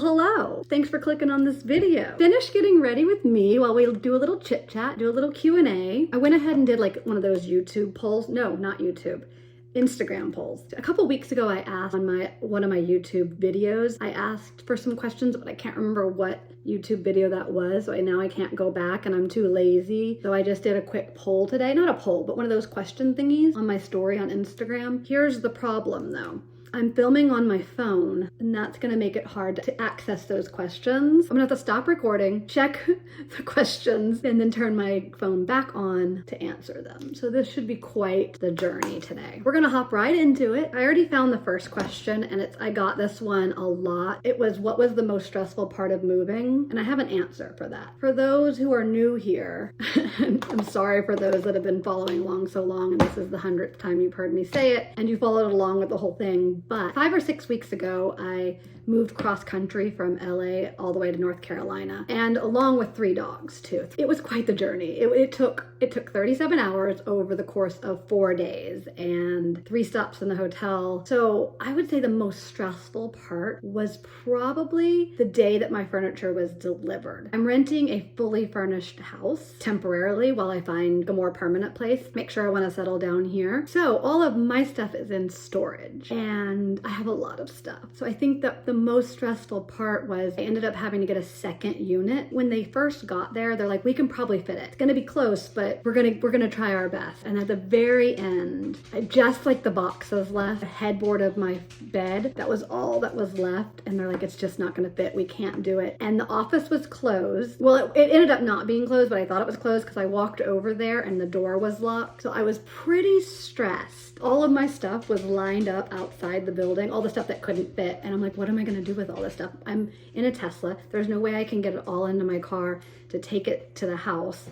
Well, hello. Thanks for clicking on this video. Finish getting ready with me while we do a little chit chat, do a little Q&A. I went ahead and did like one of those YouTube polls. No, not YouTube. Instagram polls. A couple weeks ago, I asked on one of my YouTube videos, I asked for some questions, but I can't remember what YouTube video that was. So now I can't go back and I'm too lazy. So I just did a quick poll today. Not a poll, but one of those question thingies on my story on Instagram. Here's the problem though. I'm filming on my phone, and that's gonna make it hard to access those questions. I'm gonna have to stop recording, check the questions, and then turn my phone back on to answer them. So this should be quite the journey today. We're gonna hop right into it. I already found the first question, and I got this one a lot. It was, what was the most stressful part of moving? And I have an answer for that. For those who are new here, I'm sorry for those that have been following along so long, and this is the 100th time you've heard me say it, and you followed along with the whole thing. But 5 or 6 weeks ago, I moved cross country from LA all the way to North Carolina, and along with 3 dogs too. It was quite the journey. It took 37 hours over the course of 4 days and 3 stops in the hotel. So I would say the most stressful part was probably the day that my furniture was delivered. I'm renting a fully furnished house temporarily while I find a more permanent place. Make sure I want to settle down here. So all of my stuff is in storage, and I have a lot of stuff. So I think that the most stressful part was I ended up having to get a second unit. When they first got there, they're like, we can probably fit it. It's gonna be close, but we're gonna try our best. And at the very end, I just like the boxes left, the headboard of my bed, that was all that was left. And they're like, it's just not gonna fit, we can't do it. And the office was closed. Well, it ended up not being closed, but I thought it was closed because I walked over there and the door was locked. So I was pretty stressed. All of my stuff was lined up outside the building, all the stuff that couldn't fit. And I'm like, what am I gonna do with all this stuff? I'm in a Tesla. There's no way I can get it all into my car to take it to the house.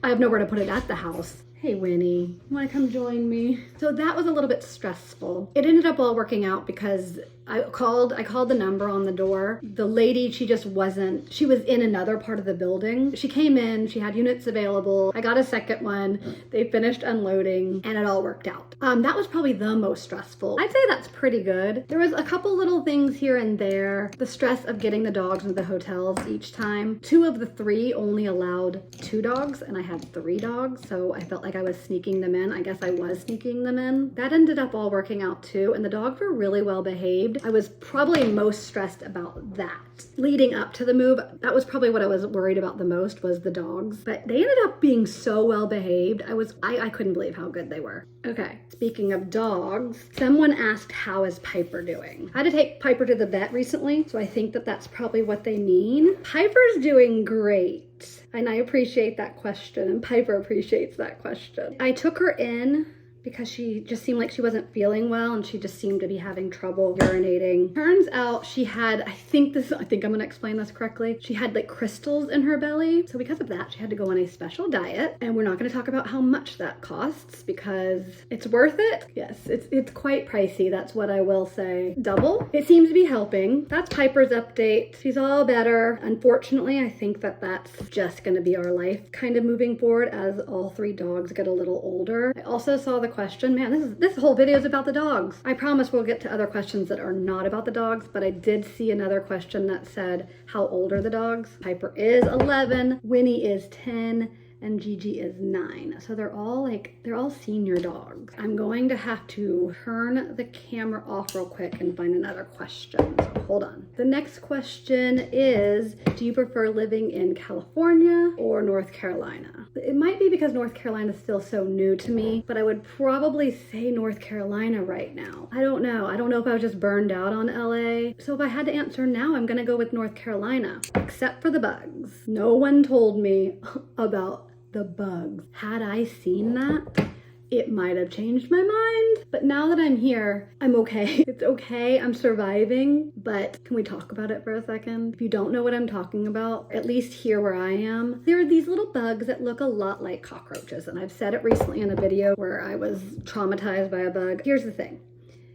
I have nowhere to put it at the house. Hey, Winnie, you wanna come join me? So that was a little bit stressful. It ended up all working out because I called the number on the door. The lady, she was in another part of the building. She came in, she had units available. I got a second one. They finished unloading and it all worked out. That was probably the most stressful. I'd say that's pretty good. There was a couple little things here and there. The stress of getting the dogs into the hotels each time. 2 of the 3 only allowed 2 dogs and I had 3 dogs. So I felt like I was sneaking them in. I guess I was sneaking them in. That ended up all working out too. And the dogs were really well behaved. I was probably most stressed about that. Leading up to the move, that was probably what I was worried about the most, was the dogs. But they ended up being so well behaved. I couldn't believe how good they were. Okay, speaking of dogs, someone asked, how is Piper doing? I had to take Piper to the vet recently, so I think that that's probably what they mean. Piper's doing great. And I appreciate that question, and Piper appreciates that question. I took her in because she just seemed like she wasn't feeling well and she just seemed to be having trouble urinating. Turns out she had, I think I'm gonna explain this correctly. She had like crystals in her belly. So because of that, she had to go on a special diet. And we're not gonna talk about how much that costs because it's worth it. Yes, it's quite pricey. That's what I will say. Double. It seems to be helping. That's Piper's update. She's all better. Unfortunately, I think that that's just gonna be our life kind of moving forward as all 3 dogs get a little older. I also saw the question, man, this whole video is about the dogs. I promise we'll get to other questions that are not about the dogs, but I did see another question that said, how old are the dogs? Piper is 11, Winnie is 10, and Gigi is 9. So they're all senior dogs. I'm going to have to turn the camera off real quick and find another question. So hold on. The next question is, do you prefer living in California or North Carolina? It might be because North Carolina is still so new to me, but I would probably say North Carolina right now. I don't know. I don't know if I was just burned out on LA. So if I had to answer now, I'm gonna go with North Carolina, except for the bugs. No one told me about the bugs. Had I seen that, it might have changed my mind. But now that I'm here, I'm okay. It's okay, I'm surviving, but can we talk about it for a second? If you don't know what I'm talking about, at least here where I am, there are these little bugs that look a lot like cockroaches. And I've said it recently in a video where I was traumatized by a bug. Here's the thing.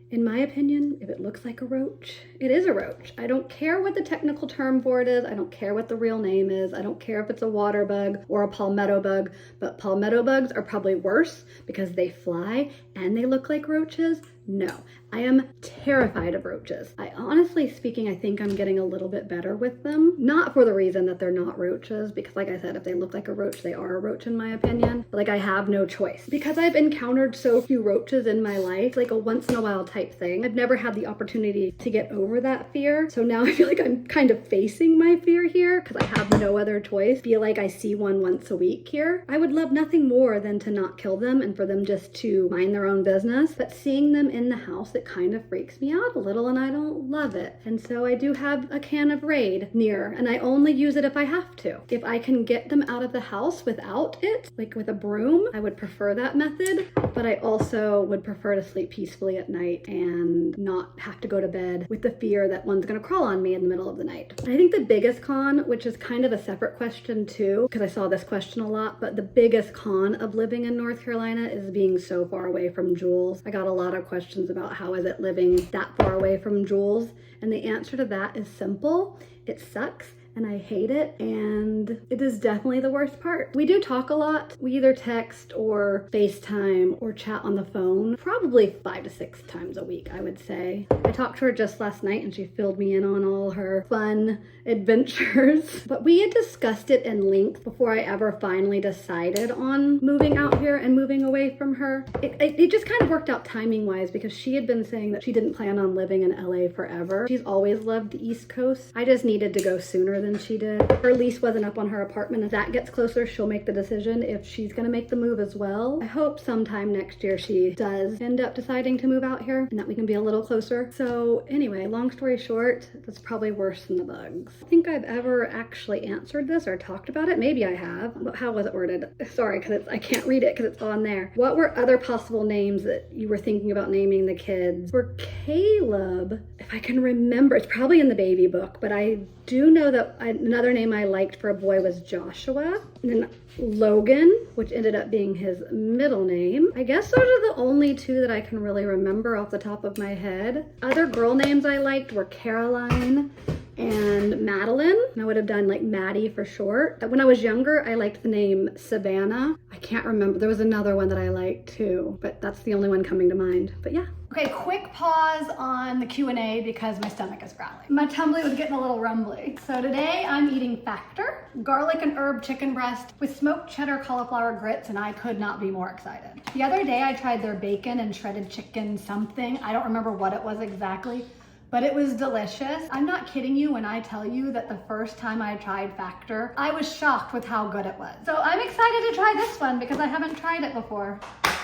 In my opinion, if it looks like a roach, it is a roach. I don't care what the technical term for it is. I don't care what the real name is. I don't care if it's a water bug or a palmetto bug, but palmetto bugs are probably worse because they fly and they look like roaches. No, I am terrified of roaches. Honestly speaking, I think I'm getting a little bit better with them. Not for the reason that they're not roaches, because like I said, if they look like a roach, they are a roach in my opinion. But like I have no choice. Because I've encountered so few roaches in my life, like a once in a while type thing. I've never had the opportunity to get over that fear. So now I feel like I'm kind of facing my fear here because I have no other choice. Feel like I see one once a week here. I would love nothing more than to not kill them and for them just to mind their own business. But seeing them in the house, it kind of freaks me out a little and I don't love it. And so I do have a can of Raid near and I only use it if I have to. If I can get them out of the house without it, like with a broom, I would prefer that method. But I also would prefer to sleep peacefully at night and not have to go to bed with the fear that one's gonna crawl on me in the middle of the night. And I think the biggest con, which is kind of a separate question too, because I saw this question a lot, but the biggest con of living in North Carolina is being so far away from Jules. I got a lot of questions about how is it living that far away from Jules, and the answer to that is simple. It sucks and I hate it, and it is definitely the worst part. We do talk a lot. We either text or FaceTime or chat on the phone, probably 5 to 6 times a week, I would say. I talked to her just last night and she filled me in on all her fun adventures. But we had discussed it in length before I ever finally decided on moving out here and moving away from her. It just kind of worked out timing wise because she had been saying that she didn't plan on living in LA forever. She's always loved the East Coast. I just needed to go sooner than she did. Her lease wasn't up on her apartment. As that gets closer, she'll make the decision if she's gonna make the move as well. I hope sometime next year she does end up deciding to move out here and that we can be a little closer. So anyway, long story short, that's probably worse than the bugs. I don't think I've ever actually answered this or talked about it. Maybe I have, but how was it worded? Sorry, because I can't read it because it's on there. What were other possible names that you were thinking about naming the kids? For Caleb, if I can remember, it's probably in the baby book, but I do know that another name I liked for a boy was Joshua, and then Logan, which ended up being his middle name. I guess those are the only two that I can really remember off the top of my head. Other girl names I liked were Caroline and Madeline. I would have done like Maddie for short. When I was younger, I liked the name Savannah. I can't remember. There was another one that I liked too, but that's the only one coming to mind. But yeah. Okay, quick pause on the Q&A because my stomach is growling. My tumbly was getting a little rumbly. So today I'm eating Factor, garlic and herb chicken breast with smoked cheddar cauliflower grits, and I could not be more excited. The other day I tried their bacon and shredded chicken something. I don't remember what it was exactly, but it was delicious. I'm not kidding you when I tell you that the first time I tried Factor, I was shocked with how good it was. So I'm excited to try this one because I haven't tried it before.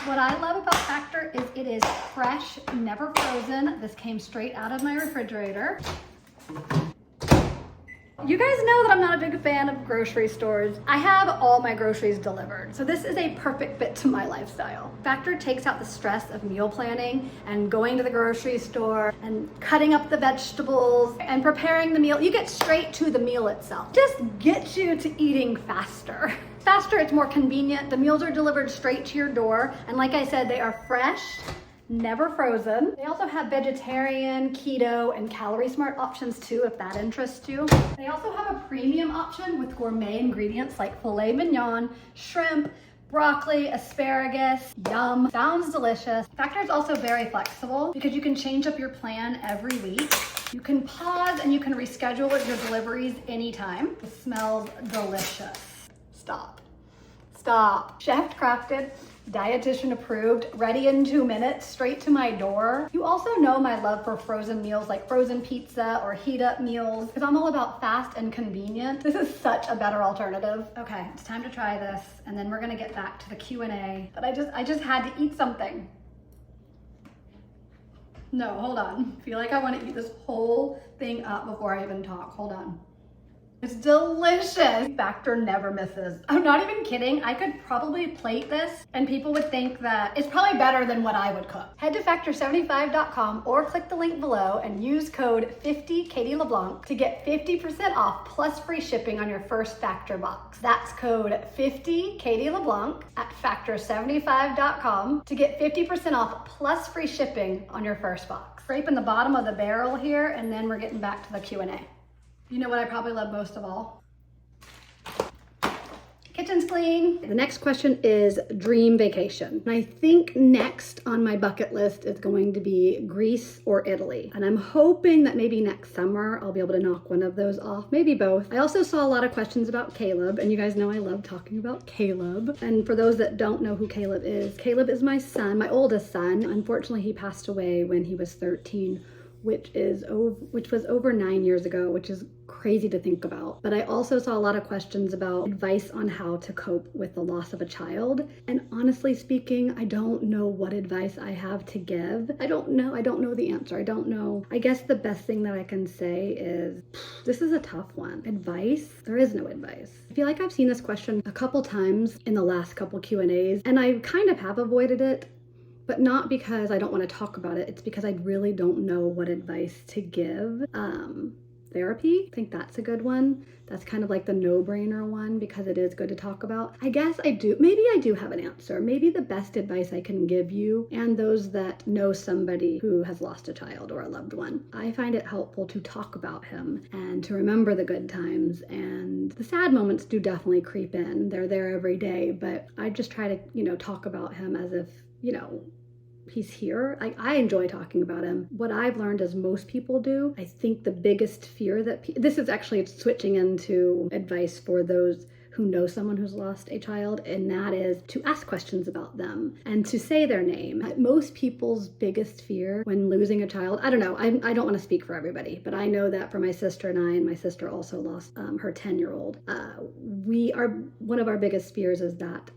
What I love about Factor is it is fresh, never frozen. This came straight out of my refrigerator. You guys know that I'm not a big fan of grocery stores. I have all my groceries delivered, so this is a perfect fit to my lifestyle. Factor takes out the stress of meal planning and going to the grocery store and cutting up the vegetables and preparing the meal. You get straight to the meal itself. Just gets you to eating faster. Faster, it's more convenient. The meals are delivered straight to your door, and like I said, they are fresh, never frozen. They also have vegetarian, keto, and calorie smart options too, if that interests you. They also have a premium option with gourmet ingredients like filet mignon, shrimp, broccoli, asparagus. Yum. Sounds delicious. Factor is also very flexible because you can change up your plan every week. You can pause and you can reschedule your deliveries anytime. It smells delicious. Stop. Chef crafted, dietitian approved, ready in 2 minutes, straight to my door. You also know my love for frozen meals like frozen pizza or heat up meals because I'm all about fast and convenient. This is such a better alternative. Okay, it's time to try this and then we're gonna get back to the Q&A. But I just had to eat something. No, hold on. I feel like I want to eat this whole thing up before I even talk. Hold on. It's delicious. Factor never misses. I'm not even kidding. I could probably plate this and people would think that it's probably better than what I would cook. Head to factor75.com or click the link below and use code 50KatieLeBlanc to get 50% off plus free shipping on your first Factor box. That's code 50KatieLeBlanc at factor75.com to get 50% off plus free shipping on your first box. Scraping the bottom of the barrel here and then we're getting back to the Q&A. You know what I probably love most of all? Kitchen's clean. The next question is dream vacation. And I think next on my bucket list is going to be Greece or Italy. And I'm hoping that maybe next summer I'll be able to knock one of those off, maybe both. I also saw a lot of questions about Caleb, and you guys know I love talking about Caleb. And for those that don't know who Caleb is my son, my oldest son. Unfortunately, he passed away when he was 13, which was over 9 years ago, which is crazy to think about. But I also saw a lot of questions about advice on how to cope with the loss of a child. And honestly speaking, I don't know what advice I have to give. I don't know the answer. I don't know. I guess the best thing that I can say is, this is a tough one. Advice? There is no advice. I feel like I've seen this question a couple times in the last couple Q&As, and I kind of have avoided it. But not because I don't want to talk about it. It's because I really don't know what advice to give. Therapy, I think that's a good one. That's kind of like the no-brainer one because it is good to talk about. I guess maybe I do have an answer. Maybe the best advice I can give you and those that know somebody who has lost a child or a loved one, I find it helpful to talk about him and to remember the good times, and the sad moments do definitely creep in. They're there every day, but I just try to, talk about him as if, he's here. I enjoy talking about him. What I've learned, as most people do, I think the biggest fear this is actually switching into advice for those who know someone who's lost a child, and that is to ask questions about them and to say their name. Most people's biggest fear when losing a child, I don't know, I don't want to speak for everybody, but I know that for my sister and my sister also lost her 10-year-old. One of our biggest fears is that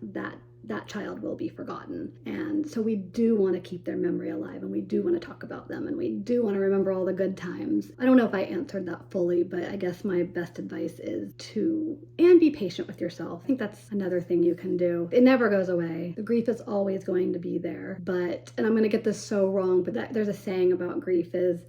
child will be forgotten. And so we do want to keep their memory alive, and we do want to talk about them, and we do want to remember all the good times. I don't know if I answered that fully, but I guess my best advice is to be patient with yourself. I think that's another thing you can do. It never goes away. The grief is always going to be there, and I'm going to get this so wrong, but there's a saying about grief is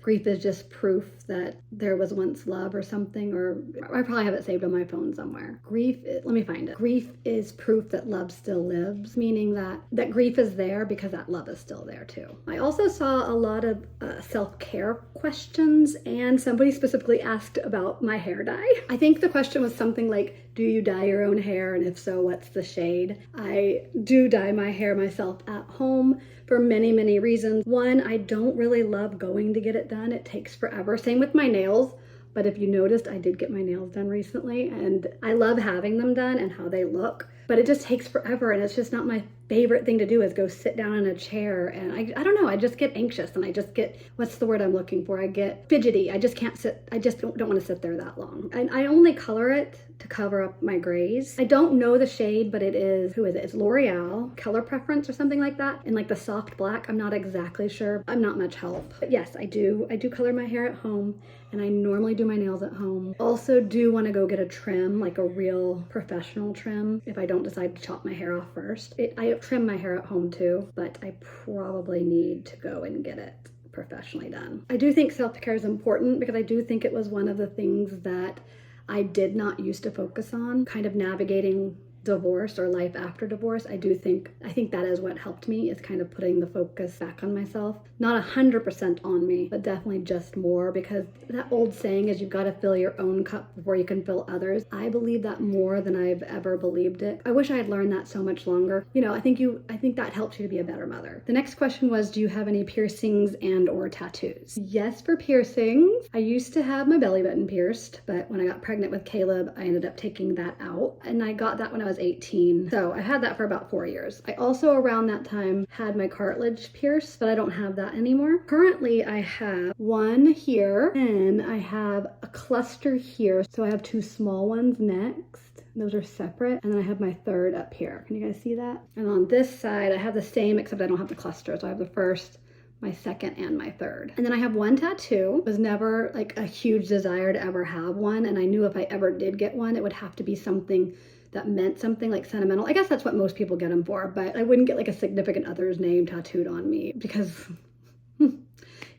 just proof that there was once love or something, or I probably have it saved on my phone somewhere. Let me find it. Grief is proof that love still lives, meaning that grief is there because that love is still there too. I also saw a lot of self-care questions, and somebody specifically asked about my hair dye. I think the question was something like, do you dye your own hair? And if so, what's the shade? I do dye my hair myself at home for many, many reasons. One, I don't really love going to get it done. It takes forever. Same with my nails. But if you noticed, I did get my nails done recently, and I love having them done and how they look, but it just takes forever, and it's just not my favorite thing to do is go sit down in a chair, and I don't know, I just get anxious, and I just get, what's the word I'm looking for? I get fidgety. I just can't sit, I just don't want to sit there that long. And I only color it to cover up my grays. I don't know the shade, but who is it? It's L'Oreal, Color Preference or something like that, in like the soft black. I'm not exactly sure. I'm not much help. But yes, I do cover my hair at home, and I normally do my nails at home. Also do want to go get a trim, like a real professional trim, if I don't decide to chop my hair off first. I trim my hair at home too, but I probably need to go and get it professionally done. I do think self-care is important because I do think it was one of the things that I did not used to focus on, kind of navigating divorce or life after divorce. I think that is what helped me, is kind of putting the focus back on myself. Not 100% on me, but definitely just more, because that old saying is you've got to fill your own cup before you can fill others. I believe that more than I've ever believed it. I wish I had learned that so much longer. I think that helps you to be a better mother. The next question was, do you have any piercings and or tattoos? Yes, for piercings. I used to have my belly button pierced, but when I got pregnant with Caleb, I ended up taking that out, and I got that when I was 18. So I had that for about 4 years. I also around that time had my cartilage pierced, but I don't have that anymore. Currently I have one here, and I have a cluster here. So I have 2 small ones next. Those are separate. And then I have my third up here. Can you guys see that? And on this side, I have the same, except I don't have the cluster. So I have the first, my second, and my third. And then I have one tattoo. It was never like a huge desire to ever have one. And I knew if I ever did get one, it would have to be something that meant something, like sentimental. I guess that's what most people get them for, but I wouldn't get like a significant other's name tattooed on me because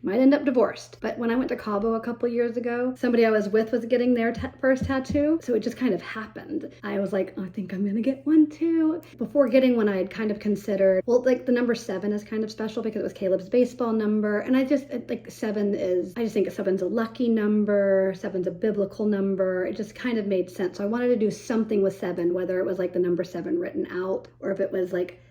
You might end up divorced. But when I went to Cabo a couple years ago, somebody I was with was getting their first tattoo. So it just kind of happened. I was like, oh, I think I'm gonna get one too. Before getting one, I had kind of considered, well, like the number 7 is kind of special because it was Caleb's baseball number. And I just, like 7 is, I just think 7's a lucky number, 7's a biblical number. It just kind of made sense. So I wanted to do something with 7, whether it was like the number 7 written out or if it was like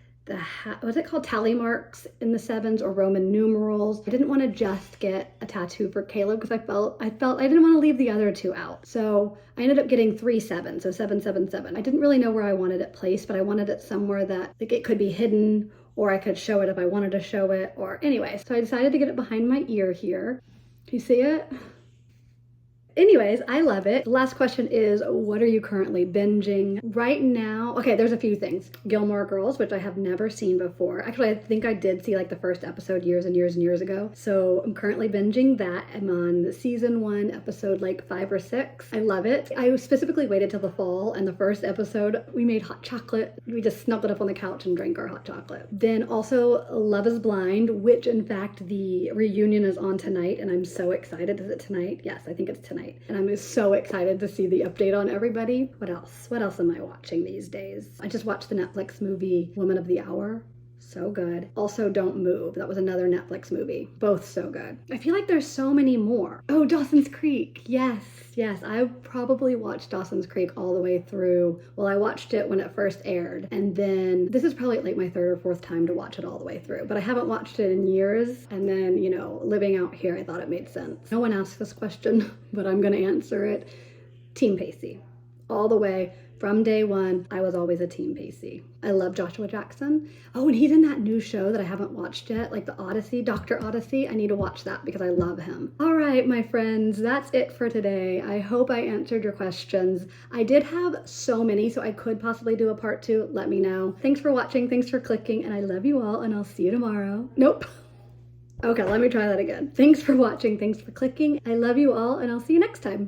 was it called tally marks in the 7s or Roman numerals. I didn't want to just get a tattoo for Caleb because I felt I didn't want to leave the other 2 out. So I ended up getting 3 7s, so 777. I didn't really know where I wanted it placed, but I wanted it somewhere that like it could be hidden or I could show it if I wanted to show it, or anyway. So I decided to get it behind my ear here. Can you see it? Anyways, I love it. The last question is, what are you currently binging right now? Okay, there's a few things. Gilmore Girls, which I have never seen before. Actually, I think I did see like the first episode years and years and years ago. So I'm currently binging that. I'm on season 1, episode like 5 or 6. I love it. I specifically waited till the fall, and the first episode, we made hot chocolate. We just snuggled up on the couch and drank our hot chocolate. Then also Love is Blind, which in fact the reunion is on tonight, and I'm so excited. Is it tonight? Yes, I think it's tonight. And I'm so excited to see the update on everybody. What else? What else am I watching these days? I just watched the Netflix movie Woman of the Hour. So good. Also Don't Move. That was another Netflix movie. Both so good. I feel like there's so many more. Oh, Dawson's Creek. Yes. I probably watched Dawson's Creek all the way through. Well, I watched it when it first aired. And then this is probably like my 3rd or 4th time to watch it all the way through. But I haven't watched it in years. And then, you know, living out here, I thought it made sense. No one asked this question, but I'm going to answer it. Team Pacey. All the way. From day one, I was always a Team Pacey. I love Joshua Jackson. Oh, and he's in that new show that I haven't watched yet, like the Odyssey, Dr. Odyssey. I need to watch that because I love him. All right, my friends, that's it for today. I hope I answered your questions. I did have so many, so I could possibly do a part 2. Let me know. Thanks for watching. Thanks for clicking, and I love you all, and I'll see you tomorrow. Nope. Okay, let me try that again. Thanks for watching. Thanks for clicking. I love you all, and I'll see you next time.